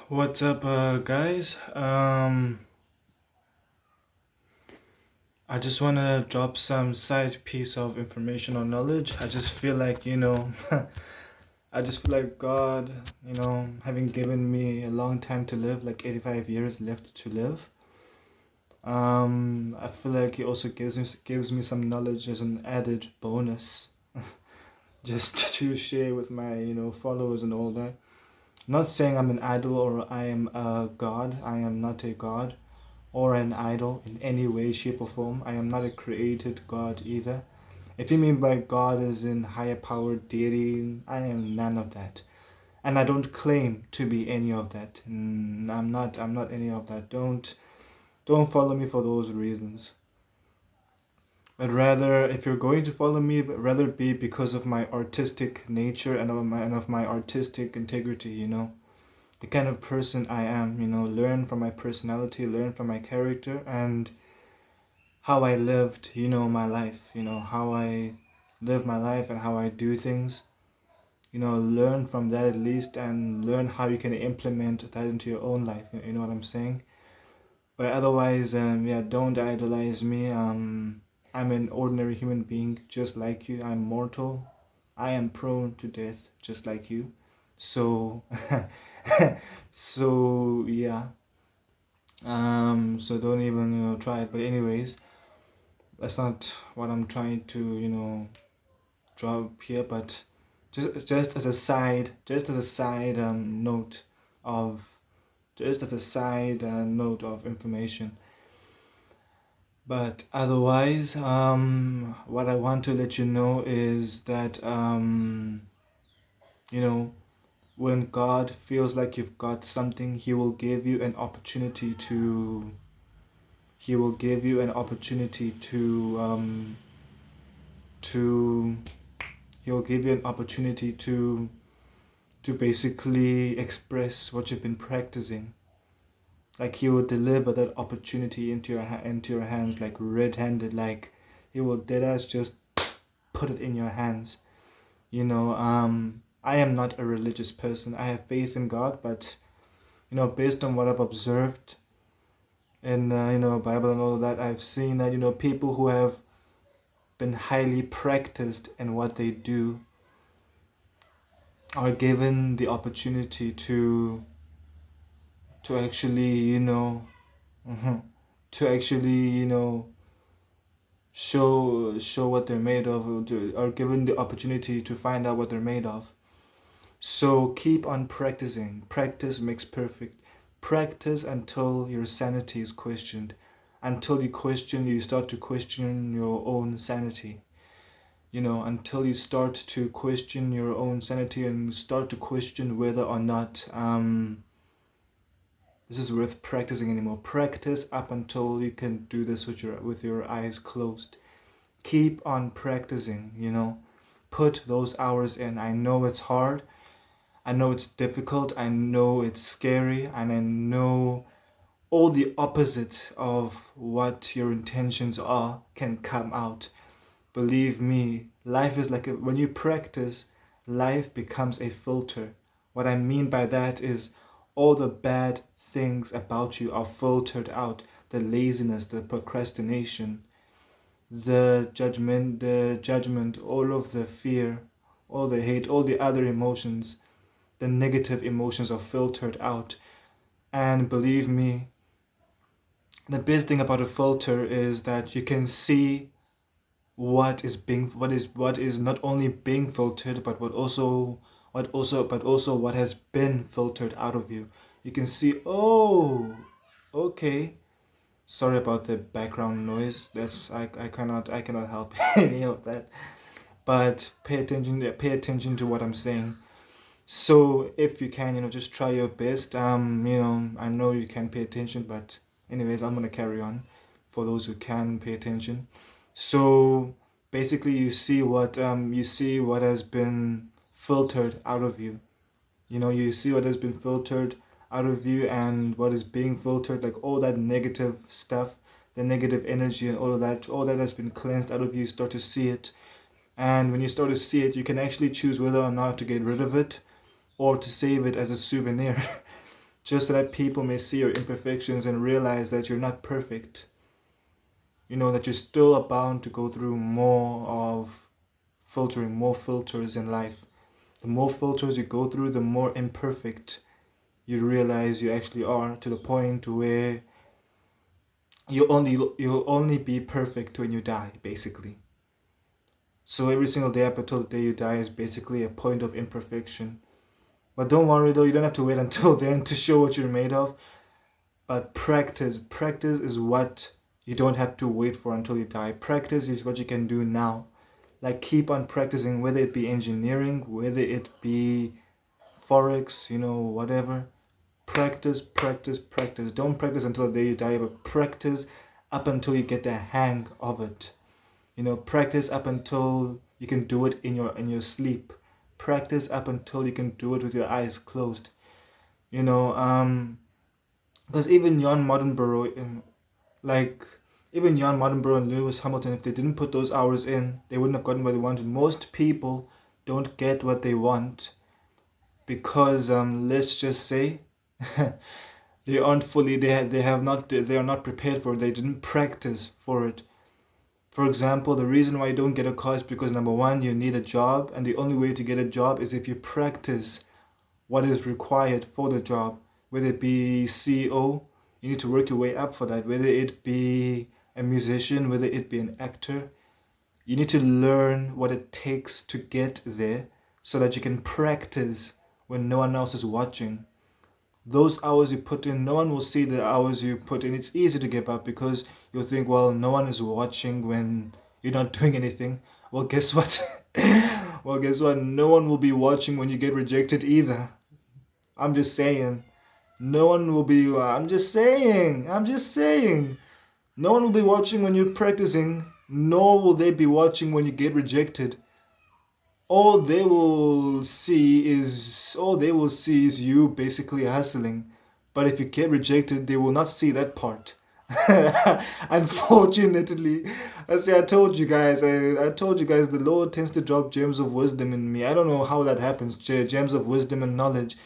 What's up, guys? I just want to drop some side piece of information or knowledge. I just feel like, I just feel like God, having given me a long time to live, like 85 years left to live. I feel like He also gives me some knowledge as an added bonus, just to share with my, followers and all that. Not saying I'm an idol or I am a God. I am not a God or an idol in any way, shape, or form. I am not a created God either. If you mean by God as in higher power, deity, I am none of that. And I don't claim to be any of that. I'm not any of that. Don't follow me for those reasons. But rather, if you're going to follow me, but rather be because of my artistic nature and of my artistic integrity, the kind of person I am, learn from my personality, learn from my character, and how I lived, my life, how I live my life and how I do things. Learn from that at least and learn how you can implement that into your own life. You know what I'm saying? But otherwise, yeah, don't idolize me. I'm an ordinary human being just like you. I'm mortal. I am prone to death just like you. So, so yeah. So don't even try it. But anyways, that's not what I'm trying to drop here. But just as a side, note of note of information. But otherwise, what I want to let you know is that you know when God feels like you've got something, He will give you an opportunity to. He will give you an opportunity to he'll give you an opportunity to basically express what you've been practicing. Like he will deliver that opportunity into your hands, like red-handed. Like he will deadass just put it in your hands. I am not a religious person. I have faith in God, but based on what I've observed in Bible and all of that, I've seen that people who have been highly practiced in what they do are given the opportunity to actually mhm, to actually show what they're made of, or are given the opportunity to find out what they're made of. So keep on practicing. Practice makes perfect. Practice until your sanity is questioned. Until you start to question your own sanity. Until you start to question your own sanity and start to question whether or not this is worth practicing anymore. Practice up until you can do this with your eyes closed. Keep on practicing, Put those hours in. I know it's hard. I know it's difficult. I know it's scary. And I know all the opposite of what your intentions are can come out. Believe me, life is like when you practice, life becomes a filter. What I mean by that is all the bad things about you are filtered out. The laziness, the procrastination, the judgment, all of the fear, all the hate, all the other emotions, the negative emotions are filtered out. And believe me, the best thing about a filter is that you can see what is not only being filtered, but what has been filtered out of you. You can see, oh, okay. Sorry about the background noise. I cannot help any of that. But pay attention to what I'm saying. So if you can, just try your best. I know you can pay attention, but anyways, I'm gonna carry on for those who can pay attention. So basically, you see what has been filtered out of you. You see what has been filtered out of you and what is being filtered, like all that negative stuff, the negative energy and all that has been cleansed out of you. You start to see it, and when you start to see it, you can actually choose whether or not to get rid of it or to save it as a souvenir. just so that people may see your imperfections and realize that you're not perfect. That you're still bound to go through more of filtering, more filters in life. The more filters you go through, the more imperfect you realize you actually are, to the point where you'll only be perfect when you die, basically. So every single day up until the day you die is basically a point of imperfection. But don't worry though, you don't have to wait until then to show what you're made of. But practice is what you don't have to wait for until you die. Practice is what you can do now. Like, keep on practicing, whether it be engineering, whether it be forex, whatever. Practice, practice, practice. Don't practice until the day you die, but practice up until you get the hang of it. Practice up until you can do it in your sleep. Practice up until you can do it with your eyes closed. Because even Jan Mardenborough, even Jan Mardenborough and Lewis Hamilton, if they didn't put those hours in, they wouldn't have gotten what they wanted. Most people don't get what they want because let's just say they aren't fully they are not prepared for it. They didn't practice for it. For example, the reason why you don't get a car is because, number one, you need a job, and the only way to get a job is if you practice what is required for the job. Whether it be CEO, you need to work your way up for that. Whether it be a musician, whether it be an actor, you need to learn what it takes to get there so that you can practice when no one else is watching. Those hours you put in, no one will see the hours you put in. It's easy to give up because you'll think, well, no one is watching when you're not doing anything. Well, guess what? Well, guess what? No one will be watching when you get rejected either. I'm just saying. No one will be, I'm just saying. No one will be watching when you're practicing, nor will they be watching when you get rejected. All they will see is you basically hustling. But if you get rejected, they will not see that part. Unfortunately, I told you guys, I told you guys, the Lord tends to drop gems of wisdom in me. I don't know how that happens, gems of wisdom and knowledge.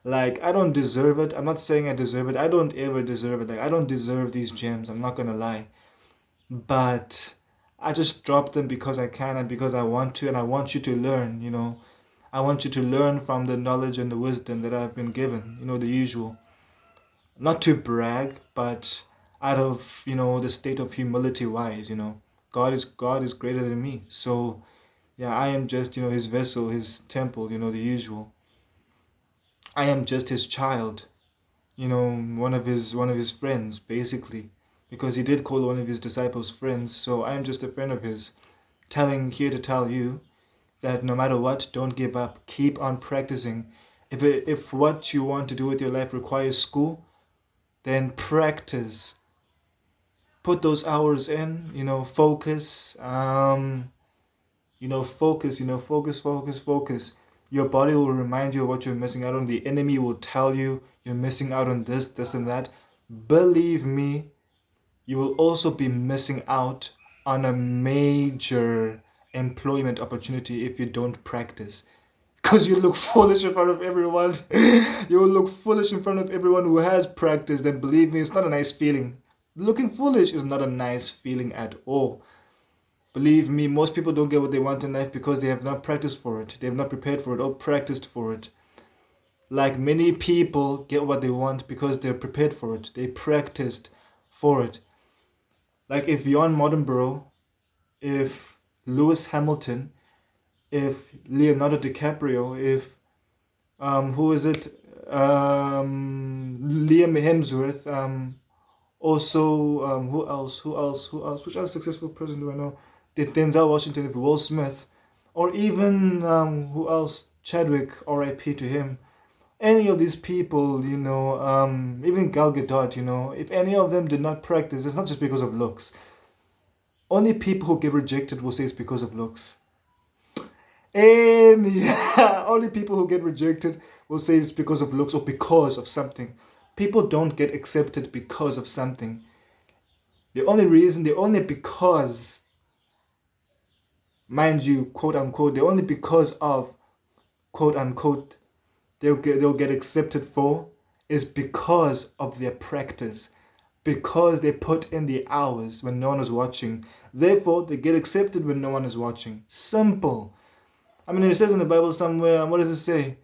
Like, I don't deserve it. I'm not saying I deserve it. I don't ever deserve it. Like, I don't deserve these gems. I'm not gonna lie. But I just drop them because I can and because I want to, and I want you to learn. I want you to learn from the knowledge and the wisdom that I've been given, the usual. Not to brag, but out of, the state of humility wise. God is greater than me. So yeah, I am just, his vessel, his temple, the usual. I am just his child, one of his friends, basically. Because he did call one of his disciples friends, so I am just a friend of his, here to tell you that no matter what, don't give up. Keep on practicing. If what you want to do with your life requires school, then practice. Put those hours in, focus. Focus. Your body will remind you of what you're missing out on. The enemy will tell you you're missing out on this, and that. Believe me, you will also be missing out on a major employment opportunity if you don't practice. Because you look foolish in front of everyone. You will look foolish in front of everyone who has practiced. And believe me, it's not a nice feeling. Looking foolish is not a nice feeling at all. Believe me, most people don't get what they want in life because they have not practiced for it. They have not prepared for it or practiced for it. Like, many people get what they want because they're prepared for it. They practiced for it. Like, if Jan Mardenborough, if Lewis Hamilton, if Leonardo DiCaprio, if who is it? Liam Hemsworth. Also, who else? Who else? Who else? Which other successful person do I know? If Denzel Washington, if Will Smith, or even who else? Chadwick, R.I.P. to him. Any of these people, even Gal Gadot, if any of them did not practice, it's not just because of looks. Only people who get rejected will say it's because of looks. And yeah, only people who get rejected will say it's because of looks or because of something. People don't get accepted because of something. The only because, mind you, quote unquote, the only because of, quote unquote, they'll get accepted for is because of their practice, because they put in the hours when no one is watching. Therefore, they get accepted when no one is watching. Simple. I mean, it says in the Bible somewhere, what does it say?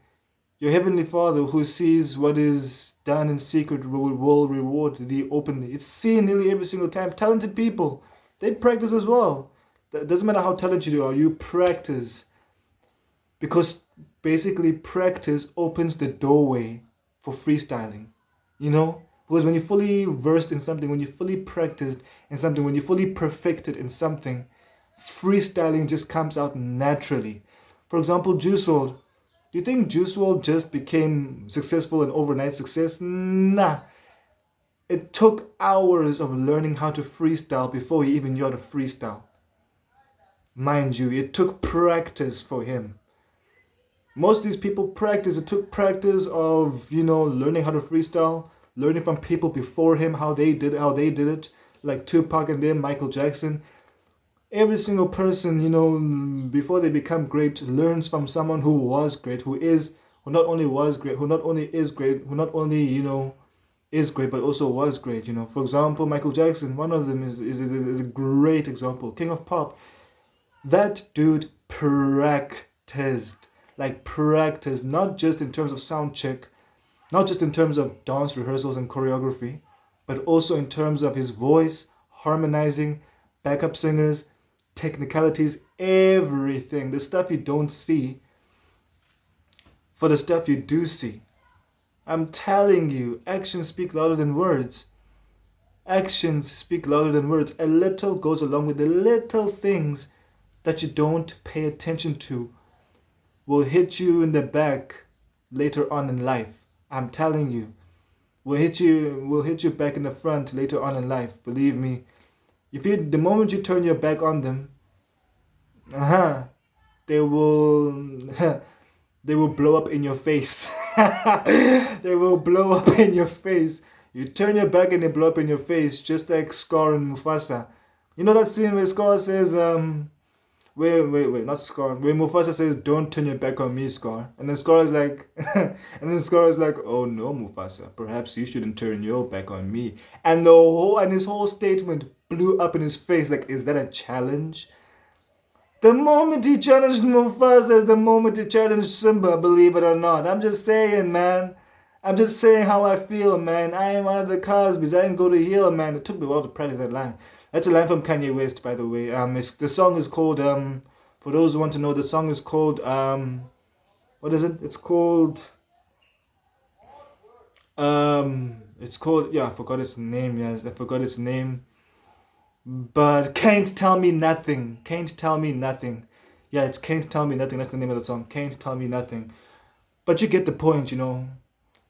Your heavenly Father who sees what is done in secret will reward thee openly. It's seen nearly every single time. Talented people, they practice as well. It doesn't matter how talented you are, you practice. Because basically practice opens the doorway for freestyling. You know? Because when you're fully versed in something, when you're fully practiced in something, when you're fully perfected in something, freestyling just comes out naturally. For example, Juice WRLD. Do you think Juice WRLD just became successful and overnight success? Nah. It took hours of learning how to freestyle before he even knew how to freestyle. Mind you, it took practice for him. Most of these people practice. It took practice of, learning how to freestyle, learning from people before him how they did it, like Tupac and then Michael Jackson. Every single person, before they become great, learns from someone who was great, who not only was great, who not only is great, who not only, is great, but also was great. For example, Michael Jackson, one of them is a great example. King of Pop. That dude practiced, not just in terms of sound check, not just in terms of dance rehearsals and choreography, but also in terms of his voice, harmonizing, backup singers, technicalities, everything. The stuff you don't see for the stuff you do see. I'm telling you, actions speak louder than words. Actions speak louder than words. A little goes along with the little things that you don't pay attention to will hit you in the back later on in life. I'm telling you. Will hit you back in the front later on in life. Believe me. The moment you turn your back on them, they will they will blow up in your face. They will blow up in your face. You turn your back and they blow up in your face, just like Scar and Mufasa. You know that scene where Scar says, wait, not Scar. Where Mufasa says, "Don't turn your back on me, Scar." And then Scar is like, "Oh no, Mufasa, perhaps you shouldn't turn your back on me." And his whole statement blew up in his face. Like, is that a challenge? The moment he challenged Mufasa is the moment he challenged Simba, believe it or not. I'm just saying, man. I'm just saying how I feel, man. I am one of the Cosbys. I didn't go to hell, man. It took me a while to practice that line. That's a line from Kanye West, by the way. The song is called, for those who want to know, the song is called, what is it? It's called, I forgot its name, yes. I forgot its name. But Can't Tell Me Nothing. Can't Tell Me Nothing. Yeah, it's Can't Tell Me Nothing. That's the name of the song. Can't Tell Me Nothing. But you get the point,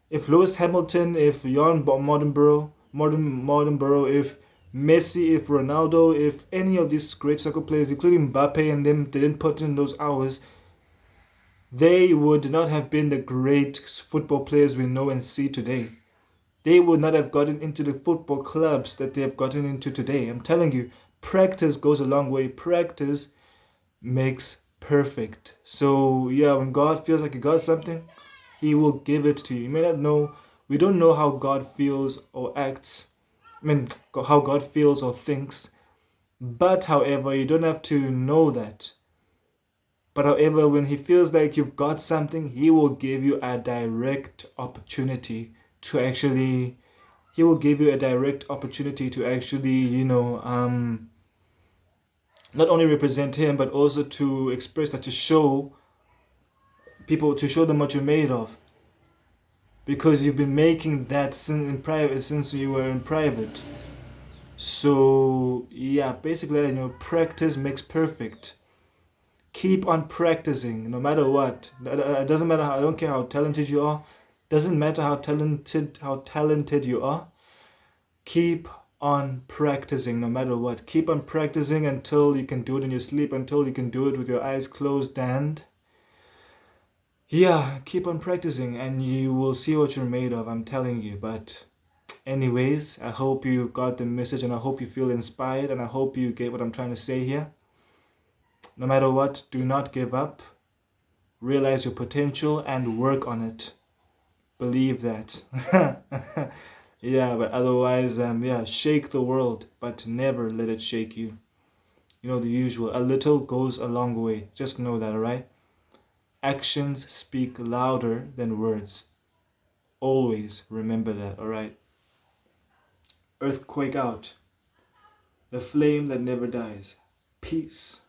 If Lewis Hamilton, if Jan Modernborough, if Messi, if Ronaldo, if any of these great soccer players, including Mbappe and them, didn't put in those hours, they would not have been the great football players we know and see today. They would not have gotten into the football clubs that they have gotten into today. I'm telling you, practice goes a long way. Practice makes perfect. So yeah, when God feels like he got something, he will give it to you. You may not know, we don't know how God feels or acts. How God feels or thinks. But however, you don't have to know that. But however, when he feels like you've got something, he will give you a direct opportunity to actually, not only represent him, but also to express that, to show people, to show them what you're made of. Because you've been making that since you were in private. So yeah, basically, practice makes perfect. Keep on practicing, no matter what. It doesn't matter I don't care how talented you are. Doesn't matter how talented you are. Keep on practicing, no matter what. Keep on practicing until you can do it in your sleep, until you can do it with your eyes closed, and yeah, keep on practicing and you will see what you're made of, I'm telling you. But anyways, I hope you got the message and I hope you feel inspired and I hope you get what I'm trying to say here. No matter what, do not give up. Realize your potential and work on it. Believe that. Yeah, but otherwise, yeah, shake the world, but never let it shake you. You know, the usual. A little goes a long way. Just know that, alright? Actions speak louder than words. Always remember that, alright? Earthquake out. The flame that never dies. Peace.